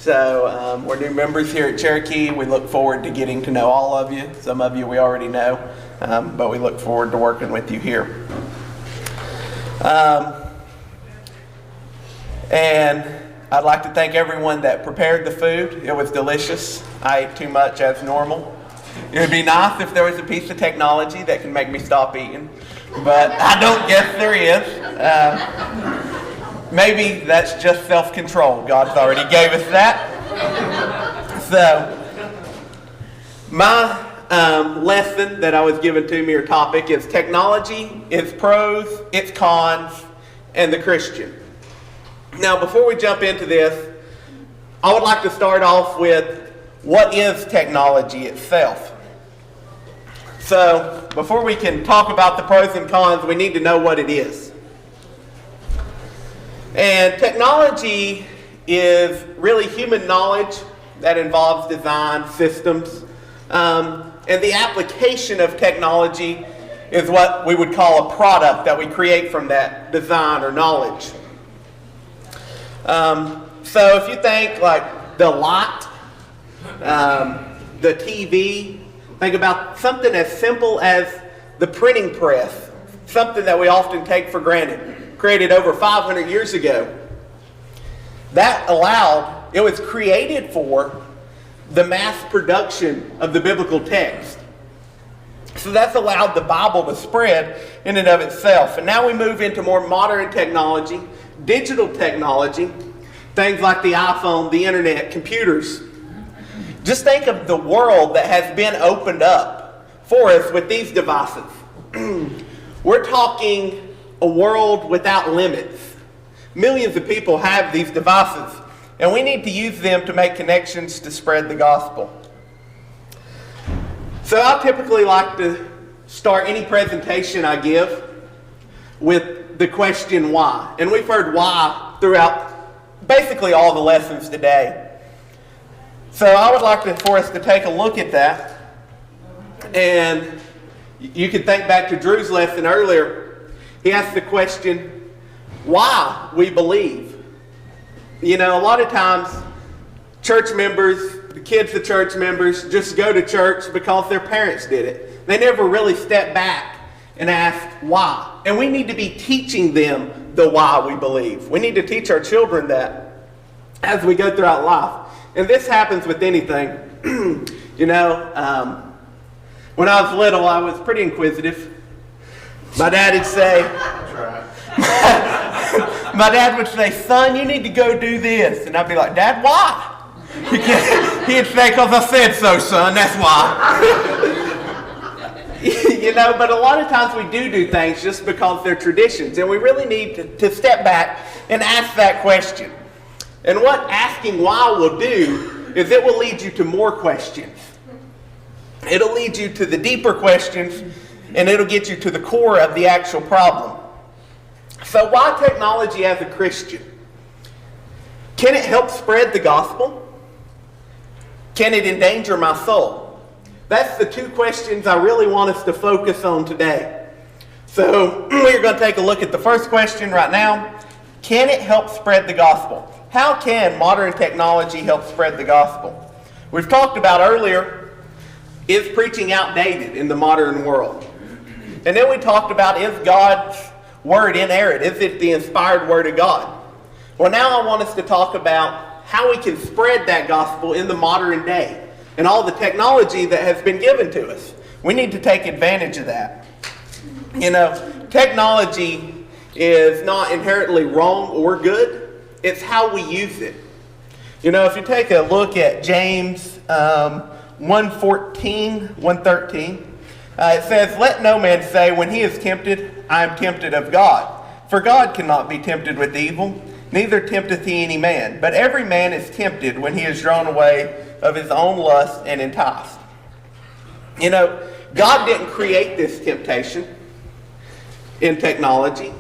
So we're new members here at Cherokee. We look forward to getting to know all of you. Some of you we already know, but we look forward to working with you here. And I'd like to thank everyone that prepared the food. It was delicious. I ate too much as normal. It would be nice if there was a piece of technology that can make me stop eating, but I don't guess there is. Maybe that's just self-control. God's already gave us that. So, my lesson that I was given to me, or topic, is technology, its pros, its cons, and the Christian. Now, before we jump into this, I would like to start off with what is technology itself. So, before we can talk about the pros and cons, we need to know what it is. And technology is really human knowledge that involves design, systems, and the application of technology is what we would call a product that we create from that design or knowledge. So if you think like the light, the TV, think about something as simple as the printing press, something that we often take for granted, created over 500 years ago. It was created for the mass production of the biblical text. So that's allowed the Bible to spread in and of itself. And now we move into more modern technology, digital technology, things like the iPhone, the internet, computers. Just think of the world that has been opened up for us with these devices. We're talking a world without limits. Millions of people have these devices, and we need to use them to make connections to spread the gospel. So I typically like to start any presentation I give with the question why. And we've heard why throughout basically all the lessons today. So I would like for us to take a look at that. And you can think back to Drew's lesson earlier. He asked the question, why we believe. You know, a lot of times church members, the kids of church members, just go to church because their parents did it. They never really step back and ask why. And we need to be teaching them the why we believe. We need to teach our children that as we go throughout life. And this happens with anything. You know, when I was little, I was pretty inquisitive. My dad would say, my dad would say, son, you need to go do this. And I'd be like, Dad, why? He'd say, because I said so, son, that's why. You know, but a lot of times we do things just because they're traditions. And we really need to step back and ask that question. And what asking why will do is it will lead you to more questions. It'll lead you to the deeper questions, and it'll get you to the core of the actual problem. So why technology as a Christian? Can it help spread the gospel? Can it endanger my soul? That's the two questions I really want us to focus on today. So we're going to take a look at the first question right now. Can it help spread the gospel? How can modern technology help spread the gospel? We've talked about earlier, is preaching outdated in the modern world? And then we talked about, is God's word inerrant? Is it the inspired word of God? Well, now I want us to talk about how we can spread that gospel in the modern day and all the technology that has been given to us. We need to take advantage of that. You know, technology is not inherently wrong or good. It's how we use it. You know, if you take a look at James 1:13, it says, let no man say when he is tempted, I am tempted of God. For God cannot be tempted with evil, neither tempteth he any man. But every man is tempted when he is drawn away of his own lust and enticed. You know, God didn't create this temptation in technology.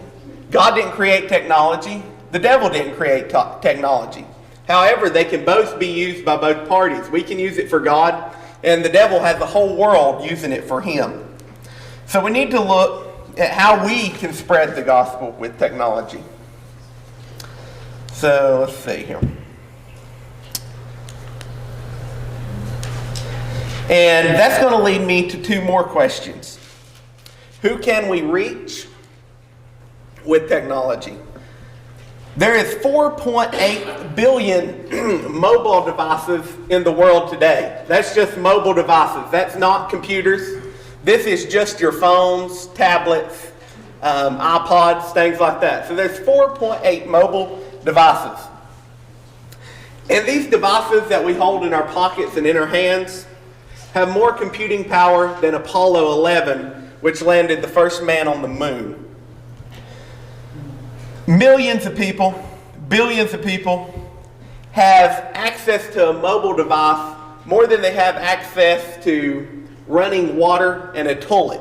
God didn't create technology. The devil didn't create technology. However, they can both be used by both parties. We can use it for God, and the devil has the whole world using it for him. So we need to look at how we can spread the gospel with technology. So let's see here. And that's going to lead me to two more questions. Who can we reach with technology? There is 4.8 billion mobile devices in the world today. That's just mobile devices. That's not computers. This is just your phones, tablets, iPods, things like that. So there's 4.8 mobile devices. And these devices that we hold in our pockets and in our hands have more computing power than Apollo 11, which landed the first man on the moon. Millions of people, billions of people have access to a mobile device more than they have access to running water and a toilet.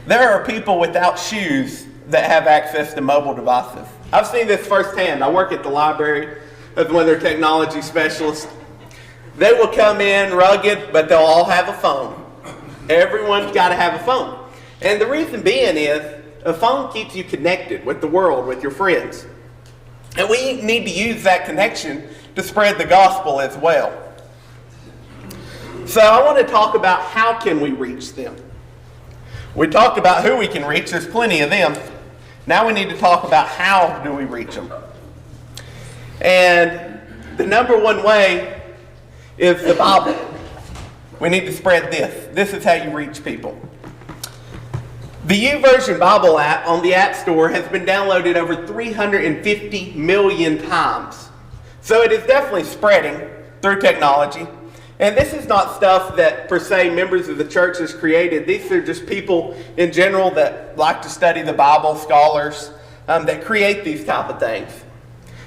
There are people without shoes that have access to mobile devices. I've seen this firsthand. I work at the library as one of their technology specialists. They will come in rugged, but they'll all have a phone. Everyone's got to have a phone. And the reason being is, a phone keeps you connected with the world, with your friends. And we need to use that connection to spread the gospel as well. So I want to talk about how can we reach them. We talked about who we can reach. There's plenty of them. Now we need to talk about how do we reach them. And the number one way is the Bible. We need to spread this. This is how you reach people. The YouVersion Bible app on the App Store has been downloaded over 350 million times. So it is definitely spreading through technology. And this is not stuff that, per se, members of the church has created. These are just people in general that like to study the Bible, scholars, that create these type of things.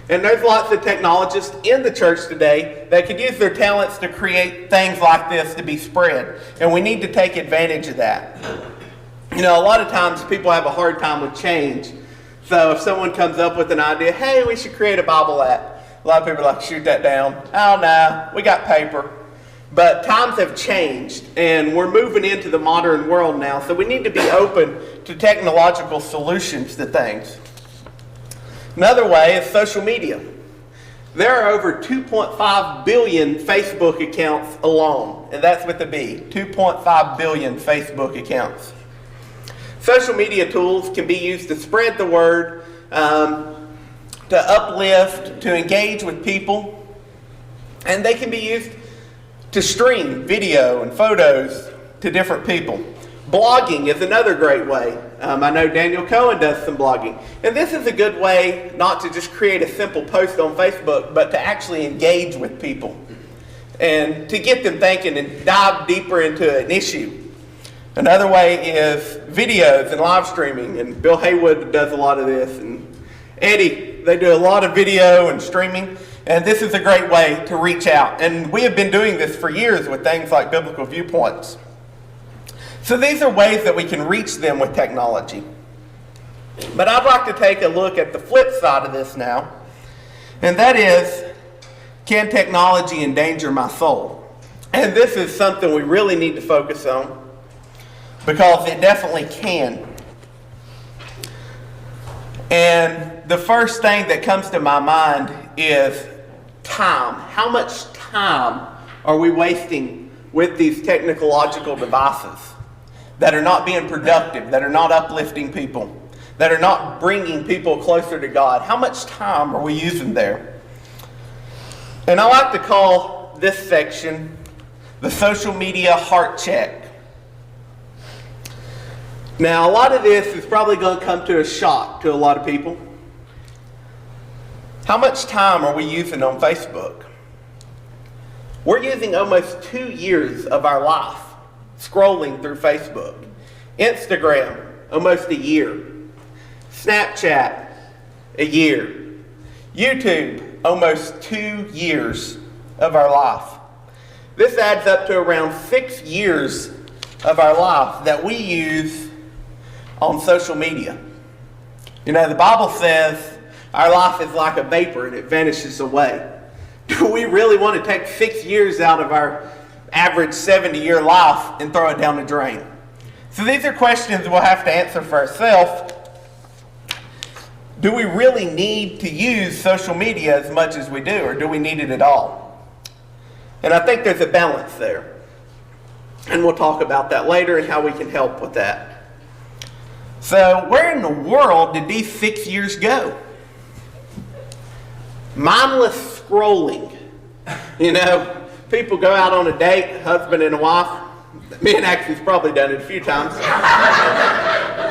And there's lots of technologists in the church today that could use their talents to create things like this to be spread. And we need to take advantage of that. You know, a lot of times people have a hard time with change. So if someone comes up with an idea, hey, we should create a Bible app. A lot of people are like, shoot that down. Oh, no, we got paper. But times have changed, and we're moving into the modern world now. So we need to be open to technological solutions to things. Another way is social media. There are over 2.5 billion Facebook accounts alone, and that's with a B, 2.5 billion Facebook accounts. Social media tools can be used to spread the word, to uplift, to engage with people, and they can be used to stream video and photos to different people. Blogging is another great way. I know Daniel Cohen does some blogging. And this is a good way not to just create a simple post on Facebook, but to actually engage with people and to get them thinking and dive deeper into an issue. Another way is videos and live streaming, and Bill Haywood does a lot of this, and Eddie, they do a lot of video and streaming, and this is a great way to reach out. And we have been doing this for years with things like Biblical Viewpoints. So these are ways that we can reach them with technology. But I'd like to take a look at the flip side of this now, and that is, can technology endanger my soul? And this is something we really need to focus on, because it definitely can. And the first thing that comes to my mind is time. How much time are we wasting with these technological devices that are not being productive, that are not uplifting people, that are not bringing people closer to God? How much time are we using there? And I like to call this section the social media heart check. Now, a lot of this is probably going to come to a shock to a lot of people. How much time are we using on Facebook? We're using almost 2 years of our life scrolling through Facebook. Instagram, almost a year. Snapchat, a year. YouTube, almost 2 years of our life. This adds up to around 6 years of our life that we use on social media. You know, the Bible says our life is like a vapor and it vanishes away. Do we really want to take 6 years out of our average 70-year life and throw it down the drain? So these are questions we'll have to answer for ourselves. Do we really need to use social media as much as we do, or do we need it at all? And I think there's a balance there. And we'll talk about that later and how we can help with that. So where in the world did these 6 years go? Mindless scrolling. You know, people go out on a date, husband and a wife. Me and Axie's probably done it a few times.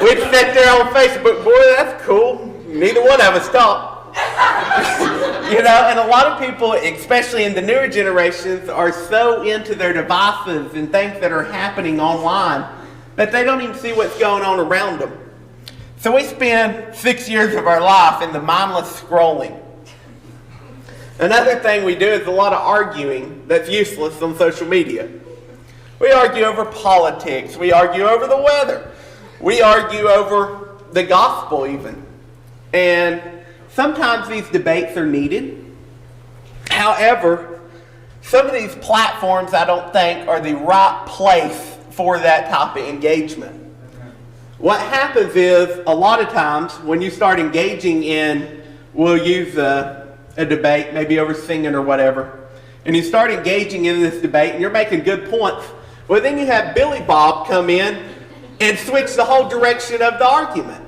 We'd sit there on Facebook, boy, that's cool. Neither one of us talk. You know, and a lot of people, especially in the newer generations, are so into their devices and things that are happening online that they don't even see what's going on around them. So we spend 6 years of our life in the mindless scrolling. Another thing we do is a lot of arguing that's useless on social media. We argue over politics. We argue over the weather. We argue over the gospel even. And sometimes these debates are needed. However, some of these platforms I don't think are the right place for that type of engagement. What happens is a lot of times when you start engaging in, we'll use a debate, maybe over singing or whatever, and you start engaging in this debate and you're making good points, well then you have Billy Bob come in and switch the whole direction of the argument.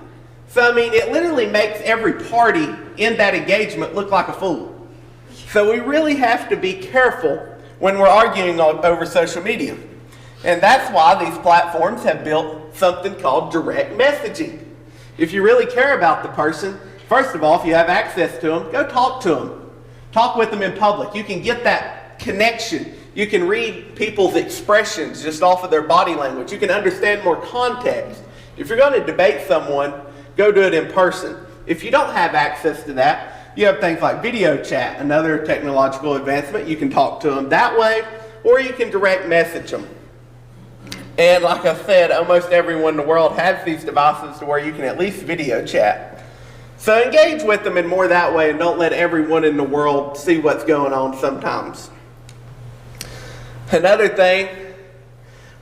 So I mean, it literally makes every party in that engagement look like a fool. So we really have to be careful when we're arguing over social media. And that's why these platforms have built something called direct messaging. If you really care about the person, first of all, if you have access to them, go talk to them. Talk with them in public. You can get that connection. You can read people's expressions just off of their body language. You can understand more context. If you're going to debate someone, go do it in person. If you don't have access to that, you have things like video chat, another technological advancement. You can talk to them that way, or you can direct message them. And like I said, almost everyone in the world has these devices to where you can at least video chat. So engage with them in more that way and don't let everyone in the world see what's going on sometimes. Another thing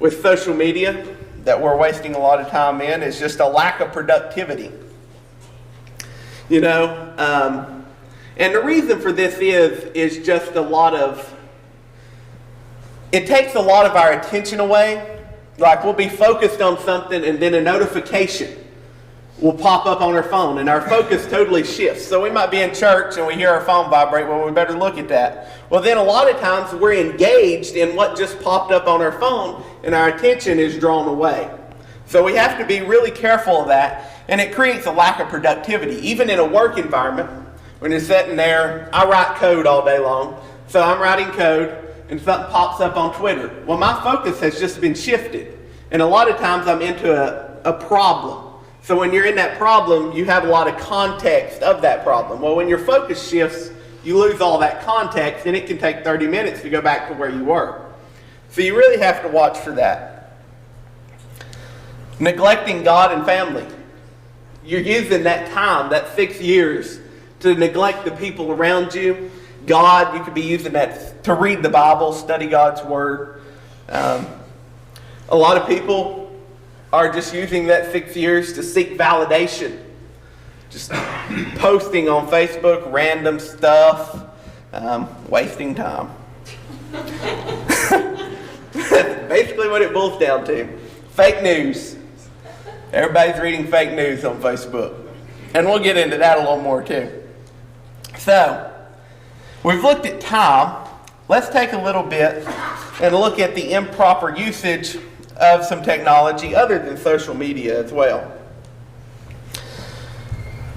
with social media that we're wasting a lot of time in is just a lack of productivity. You know, and the reason for this is just it takes a lot of our attention away. Like we'll be focused on something and then a notification will pop up on our phone and our focus totally shifts. So we might be in church and we hear our phone vibrate, well we better look at that. Well then a lot of times we're engaged in what just popped up on our phone and our attention is drawn away. So we have to be really careful of that, and it creates a lack of productivity. Even in a work environment, when you're sitting there, I write code all day long, so I'm writing code and something pops up on Twitter. Well, my focus has just been shifted. And a lot of times I'm into a problem. So when you're in that problem, you have a lot of context of that problem. Well, when your focus shifts, you lose all that context, and it can take 30 minutes to go back to where you were. So you really have to watch for that. Neglecting God and family. You're using that time, that 6 years, to neglect the people around you. God, you could be using that to read the Bible, study God's Word. A lot of people are just using that 6 years to seek validation. Just posting on Facebook random stuff, wasting time. That's basically what it boils down to. Fake news. Everybody's reading fake news on Facebook. And we'll get into that a little more too. So, we've looked at time. Let's take a little bit and look at the improper usage of some technology other than social media as well.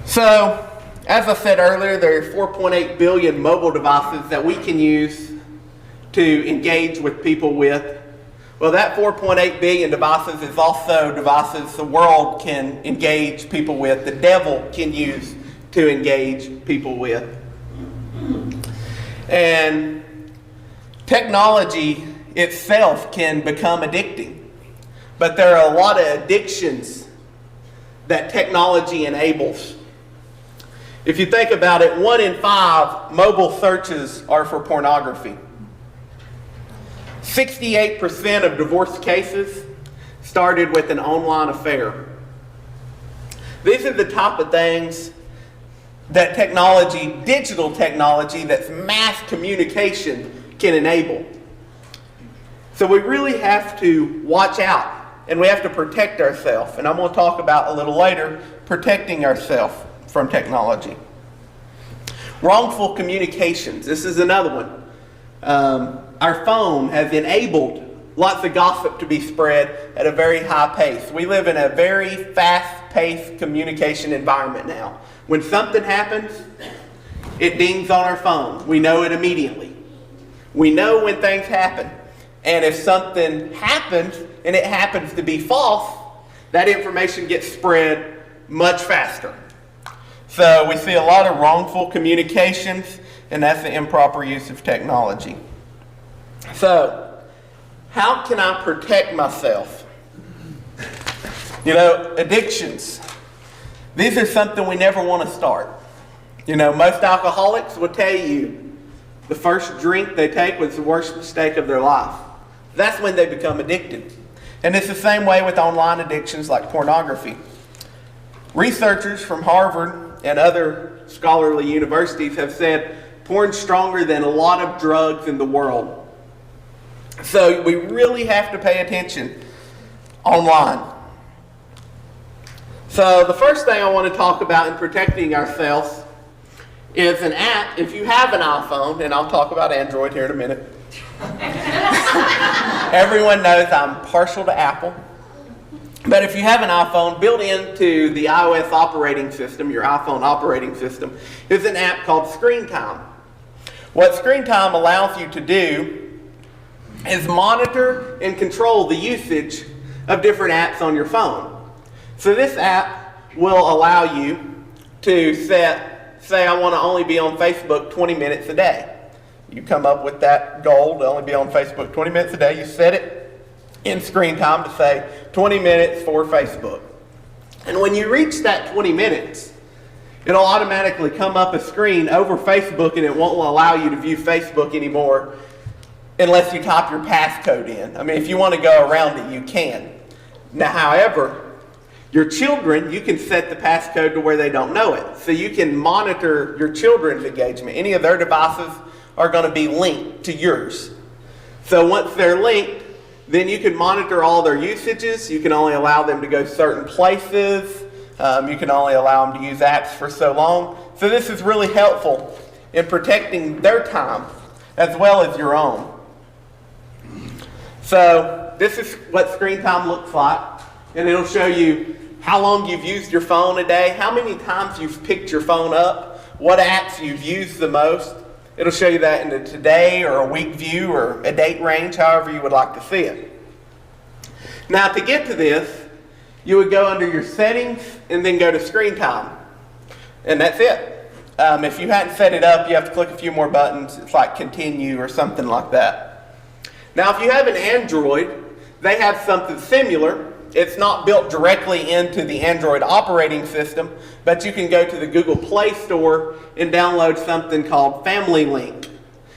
So, as I said earlier, there are 4.8 billion mobile devices that we can use to engage with people with. Well, that 4.8 billion devices is also devices the world can engage people with, the devil can use to engage people with. And technology itself can become addicting. But there are a lot of addictions that technology enables. If you think about it, 1 in 5 mobile searches are for pornography. 68% of divorce cases started with an online affair. These are the type of things that technology, digital technology, that's mass communication can enable. So we really have to watch out, and we have to protect ourselves. And I'm going to talk about a little later protecting ourselves from technology. Wrongful communications. This is another one. Our phone has enabled lots of gossip to be spread at a very high pace. We live in a very fast-paced communication environment now. When something happens, it dings on our phone. We know it immediately. We know when things happen. And if something happens and it happens to be false, that information gets spread much faster. So we see a lot of wrongful communications, and that's the improper use of technology. So, how can I protect myself? You know, addictions. These are something we never want to start. You know, most alcoholics will tell you the first drink they take was the worst mistake of their life. That's when they become addicted. And it's the same way with online addictions like pornography. Researchers from Harvard and other scholarly universities have said porn's stronger than a lot of drugs in the world. So we really have to pay attention online. So the first thing I want to talk about in protecting ourselves is an app. If you have an iPhone, and I'll talk about Android here in a minute. Everyone knows I'm partial to Apple. But if you have an iPhone, built into the iOS operating system, your iPhone operating system, is an app called Screen Time. What Screen Time allows you to do is monitor and control the usage of different apps on your phone. So this app will allow you to say I want to only be on Facebook 20 minutes a day. You come up with that goal to only be on Facebook 20 minutes a day. You set it in Screen Time to say 20 minutes for Facebook. And when you reach that 20 minutes, it'll automatically come up a screen over Facebook, and it won't allow you to view Facebook anymore unless you type your passcode in. I mean, if you want to go around it, you can. Now, however, your children, you can set the passcode to where they don't know it. So you can monitor your children's engagement. Any of their devices are going to be linked to yours. So once they're linked, then you can monitor all their usages. You can only allow them to go certain places. You can only allow them to use apps for so long. So this is really helpful in protecting their time as well as your own. So this is what Screen Time looks like, and it'll show you how long you've used your phone a day, how many times you've picked your phone up, what apps you've used the most. It'll show you that in a today or a week view or a date range, however you would like to see it. Now to get to this, you would go under your settings and then go to Screen Time. And that's it. If you hadn't set it up, you have to click a few more buttons. It's like continue or something like that. Now, if you have an Android, they have something similar. It's not built directly into the Android operating system, but you can go to the Google Play Store and download something called Family Link.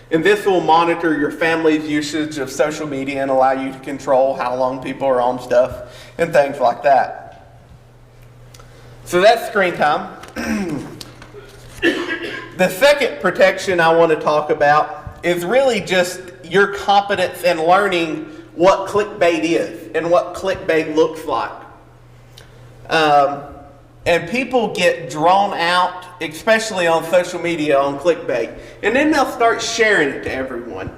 And this will monitor your family's usage of social media and allow you to control how long people are on stuff and things like that. So that's Screen Time. The second protection I want to talk about is really just your competence in learning what clickbait is and what clickbait looks like. And people get drawn out, especially on social media, on clickbait. And then they'll start sharing it to everyone.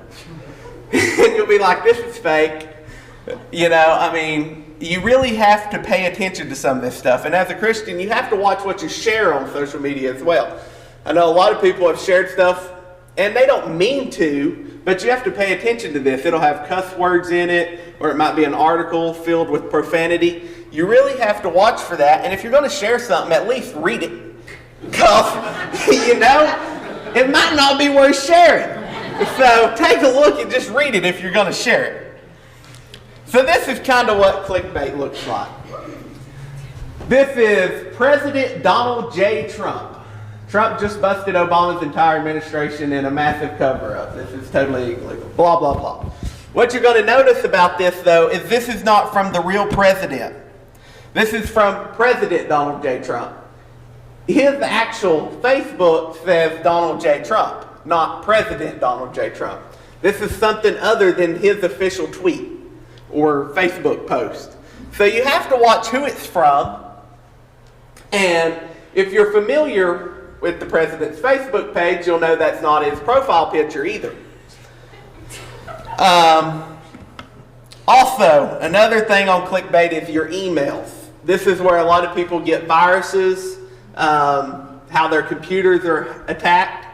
And you'll be like, this is fake. You know, I mean, you really have to pay attention to some of this stuff. And as a Christian, you have to watch what you share on social media as well. I know a lot of people have shared stuff, and they don't mean to, but you have to pay attention to this. It'll have cuss words in it, or it might be an article filled with profanity. You really have to watch for that, and if you're going to share something, at least read it. Because, you know, it might not be worth sharing. So take a look and just read it if you're going to share it. So this is kind of what clickbait looks like. This is President Donald J. Trump. Trump just busted Obama's entire administration in a massive cover-up. This is totally illegal. Blah, blah, blah. What you're going to notice about this, though, is this is not from the real president. This is from President Donald J. Trump. His actual Facebook says Donald J. Trump, not President Donald J. Trump. This is something other than his official tweet or Facebook post. So you have to watch who it's from. And if you're familiar with the president's Facebook page, you'll know that's not his profile picture either. Also, another thing on clickbait is your emails. This is where a lot of people get viruses, how their computers are attacked.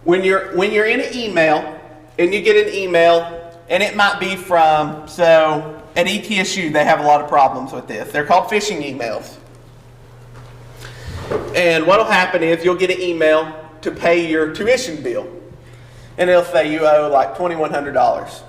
When you're in an email, and you get an email, and it might be from, so at ETSU they have a lot of problems with this. They're called phishing emails. And what will happen is you'll get an email to pay your tuition bill. And it'll say you owe like $2,100.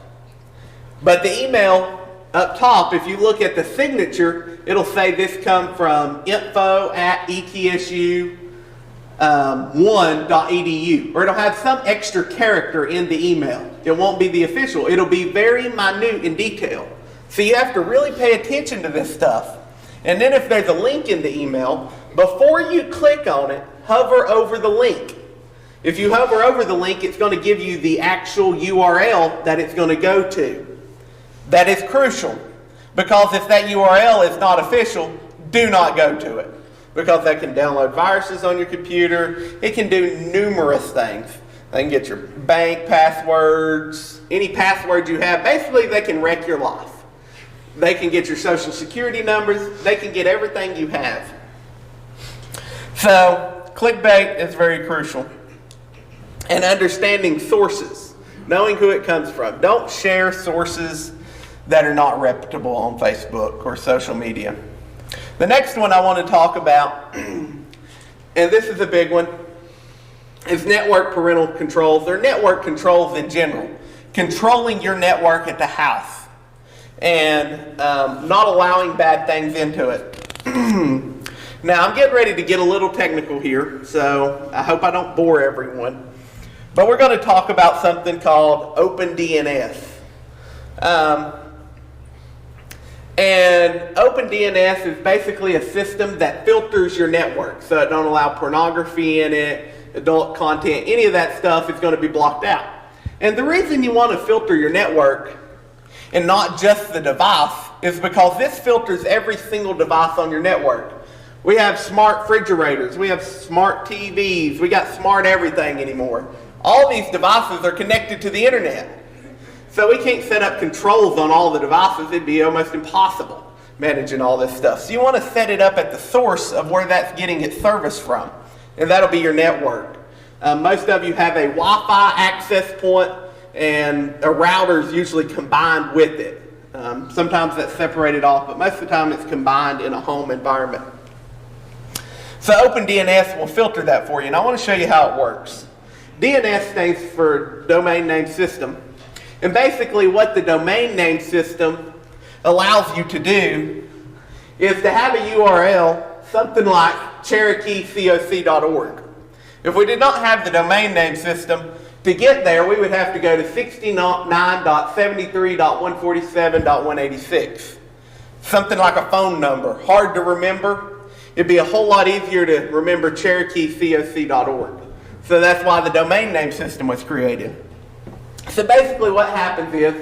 But the email up top, if you look at the signature, it'll say this come from info@etsu1.edu. Or it'll have some extra character in the email. It won't be the official. It'll be very minute in detail. So you have to really pay attention to this stuff. And then if there's a link in the email, before you click on it, hover over the link. If you hover over the link, it's going to give you the actual URL that it's going to go to. That is crucial, because if that URL is not official, do not go to it, because that can download viruses on your computer. It can do numerous things. They can get your bank passwords, any passwords you have. Basically, they can wreck your life. They can get your social security numbers. They can get everything you have. So, clickbait is very crucial. And understanding sources, knowing who it comes from. Don't share sources that are not reputable on Facebook or social media. The next one I want to talk about, and this is a big one, is network parental controls, or network controls in general. Controlling your network at the house and not allowing bad things into it. Now, I'm getting ready to get a little technical here, so I hope I don't bore everyone. But we're going to talk about something called OpenDNS. And OpenDNS is basically a system that filters your network, so it don't allow pornography in it, adult content, any of that stuff is going to be blocked out. And the reason you want to filter your network and not just the device is because this filters every single device on your network. We have smart refrigerators, we have smart TVs, we got smart everything anymore. All these devices are connected to the internet. So we can't set up controls on all the devices. It'd be almost impossible managing all this stuff. So you want to set it up at the source of where that's getting its service from. And that'll be your network. Most of you have a Wi-Fi access point, and a router is usually combined with it. Sometimes that's separated off, but most of the time it's combined in a home environment. So OpenDNS will filter that for you, and I want to show you how it works. DNS stands for Domain Name System. And basically what the domain name system allows you to do is to have a URL, something like CherokeeCoc.org. If we did not have the domain name system, to get there we would have to go to 69.73.147.186. Something like a phone number, hard to remember. It'd be a whole lot easier to remember CherokeeCoc.org. So that's why the domain name system was created. So basically what happens is,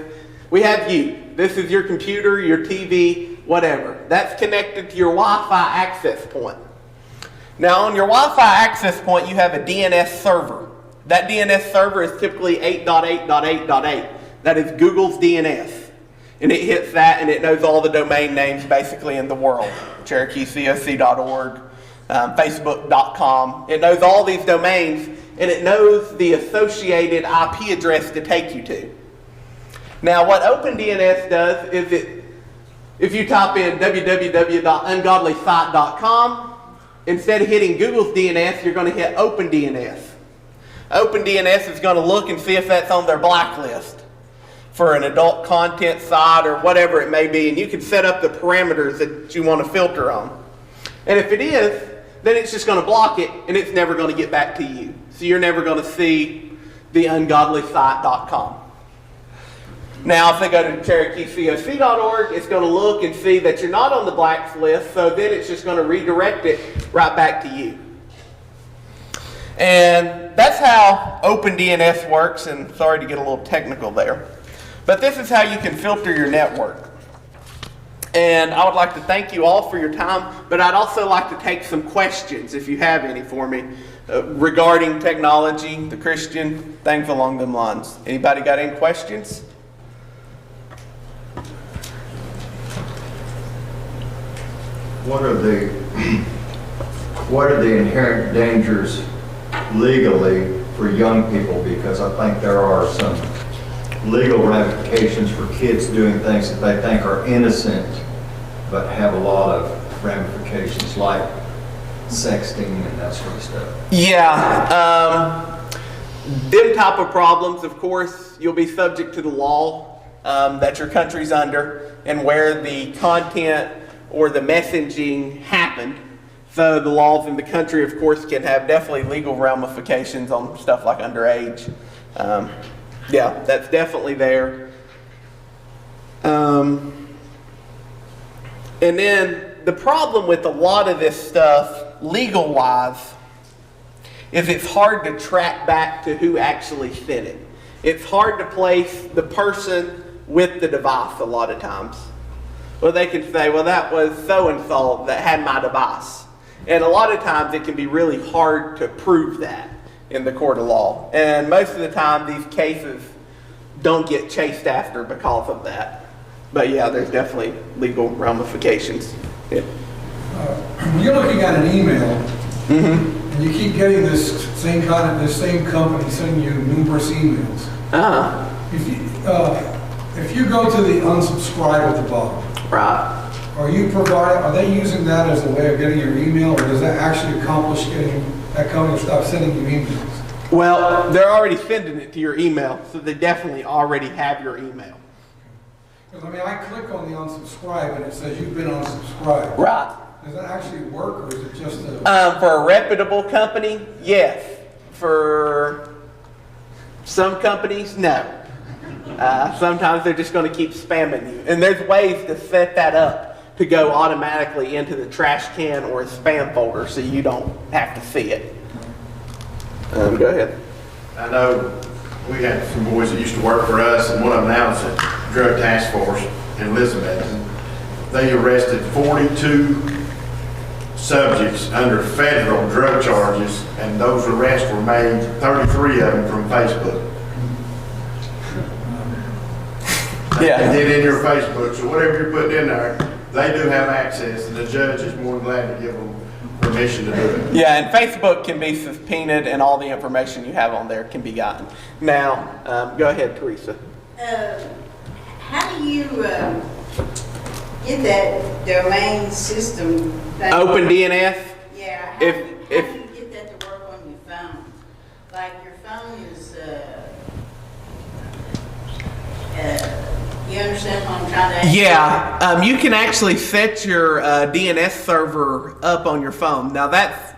we have you. This is your computer, your TV, whatever. That's connected to your Wi-Fi access point. Now on your Wi-Fi access point you have a DNS server. That DNS server is typically 8.8.8.8. That is Google's DNS. And it hits that and it knows all the domain names basically in the world. CherokeeCoc.org, Facebook.com. It knows all these domains, and it knows the associated IP address to take you to. Now what OpenDNS does is if you type in www.ungodlysite.com, instead of hitting Google's DNS, you're going to hit OpenDNS. OpenDNS is going to look and see if that's on their blacklist for an adult content site or whatever it may be, and you can set up the parameters that you want to filter on. And if it is, then it's just going to block it, and it's never going to get back to you. So you're never going to see the ungodlysite.com. Now, if they go to CherokeeCoc.org, it's going to look and see that you're not on the blacklist, so then it's just going to redirect it right back to you. And that's how OpenDNS works, and sorry to get a little technical there. But this is how you can filter your network. And I would like to thank you all for your time, but I'd also like to take some questions, if you have any for me, regarding technology, the Christian, things along them lines. Anybody got any questions? What are the inherent dangers legally for young people? Because I think there are some legal ramifications for kids doing things that they think are innocent, but have a lot of ramifications, like sexting and that sort of stuff. Yeah, them type of problems, of course, you'll be subject to the law that your country's under and where the content or the messaging happened. So the laws in the country, of course, can have definitely legal ramifications on stuff like underage. Yeah, that's definitely there. And then the problem with a lot of this stuff, legal-wise, is it's hard to track back to who actually sent it. It's hard to place the person with the device a lot of times. Well, they can say, well, that was so-and-so that had my device. And a lot of times it can be really hard to prove that in the court of law. And most of the time these cases don't get chased after because of that. But yeah, there's definitely legal ramifications. Yeah. You're looking at an email, and you keep getting this same company sending you numerous emails. If you go to the unsubscribe at the bottom, right. Are they using that as a way of getting your email, or does that actually accomplish getting that company to stop sending you emails? Well, they're already sending it to your email, so they definitely already have your email. Because I click on the unsubscribe and it says you've been unsubscribed. Right. Does that actually work, or is it just a... For a reputable company, yes. For some companies, no. Sometimes they're just going to keep spamming you. And there's ways to set that up to go automatically into the trash can or a spam folder so you don't have to see it. Go ahead. I know we had some boys that used to work for us, and one of them now is at Drug Task Force in Elizabeth. They arrested 42 subjects under federal drug charges, and those arrests were made, 33 of them from Facebook. Yeah. And then in your Facebook, so whatever you're putting in there, they do have access, and the judge is more than glad to give them permission to do it. Yeah, and Facebook can be subpoenaed, and all the information you have on there can be gotten. Now, go ahead, Teresa. How do you get that domain system thing? OpenDNS? Yeah, how If- do you get that to work on your phone? Like your phone is, you understand what I'm trying to ask? Yeah, you can actually set your DNS server up on your phone. Now that's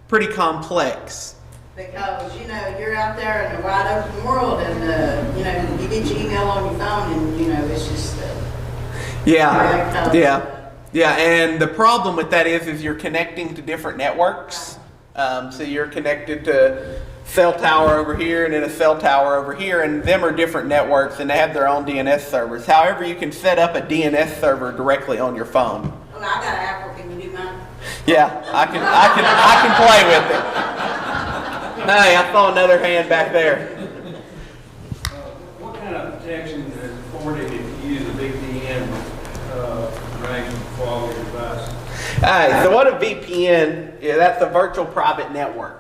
pretty complex. Because, you're out there in the wide open world and, you get your email on your phone and, it's just... Yeah, and the problem with that is you're connecting to different networks. So you're connected to cell tower over here and then a cell tower over here, and them are different networks and they have their own DNS servers. However, you can set up a DNS server directly on your phone. Well, I got an Apple, can you do mine? Yeah, I can play with it. Hey, I saw another hand back there. What kind of protection is afforded if you use a VPN range for all your devices? Alright, so what a VPN, that's a virtual private network.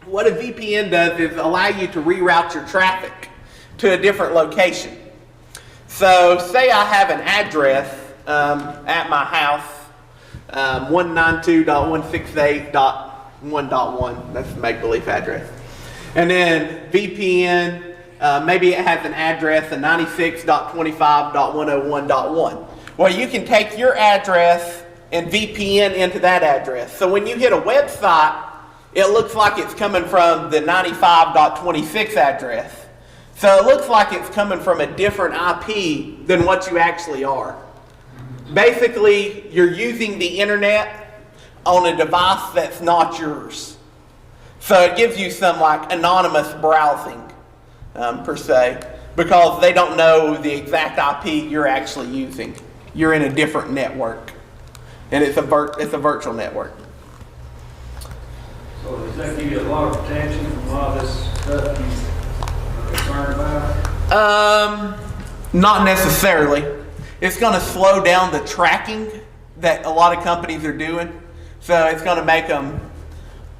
What a VPN does is allow you to reroute your traffic to a different location. So say I have an address at my house, 192.168.1.1, that's the make-believe address. And then VPN, maybe it has an address of 96.25.101.1. Well, you can take your address and VPN into that address. So when you hit a website, it looks like it's coming from the 95.26 address. So it looks like it's coming from a different IP than what you actually are. Basically, you're using the internet on a device that's not yours. So it gives you some like anonymous browsing, per se, because they don't know the exact IP you're actually using. You're in a different network, and it's a virtual network. So does that give you a lot of protection from a lot of this stuff you're concerned about? Not necessarily. It's going to slow down the tracking that a lot of companies are doing. So it's going to make them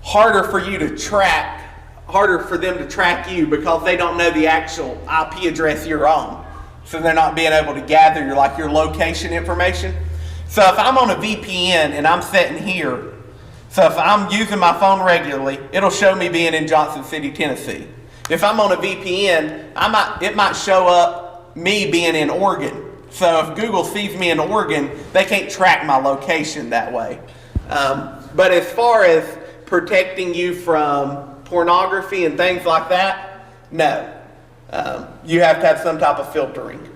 harder for you to track, harder for them to track you because they don't know the actual IP address you're on. So they're not being able to gather your location information. So if I'm on a VPN and I'm sitting here, so if I'm using my phone regularly, it'll show me being in Johnson City, Tennessee. If I'm on a VPN, it might show up me being in Oregon. So if Google sees me in Oregon, they can't track my location that way. But as far as protecting you from pornography and things like that, no. You have to have some type of filtering.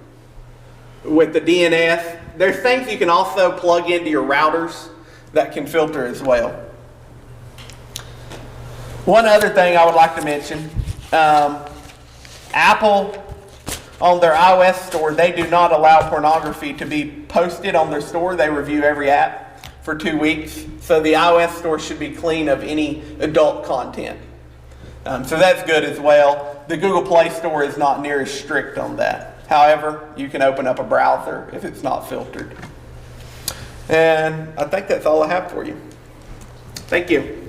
With the DNS, there's things you can also plug into your routers that can filter as well. One other thing I would like to mention, Apple, on their iOS store, they do not allow pornography to be posted on their store. They review every app for 2 weeks. So the iOS store should be clean of any adult content. So that's good as well. The Google Play Store is not near as strict on that. However, you can open up a browser if it's not filtered. And I think that's all I have for you. Thank you.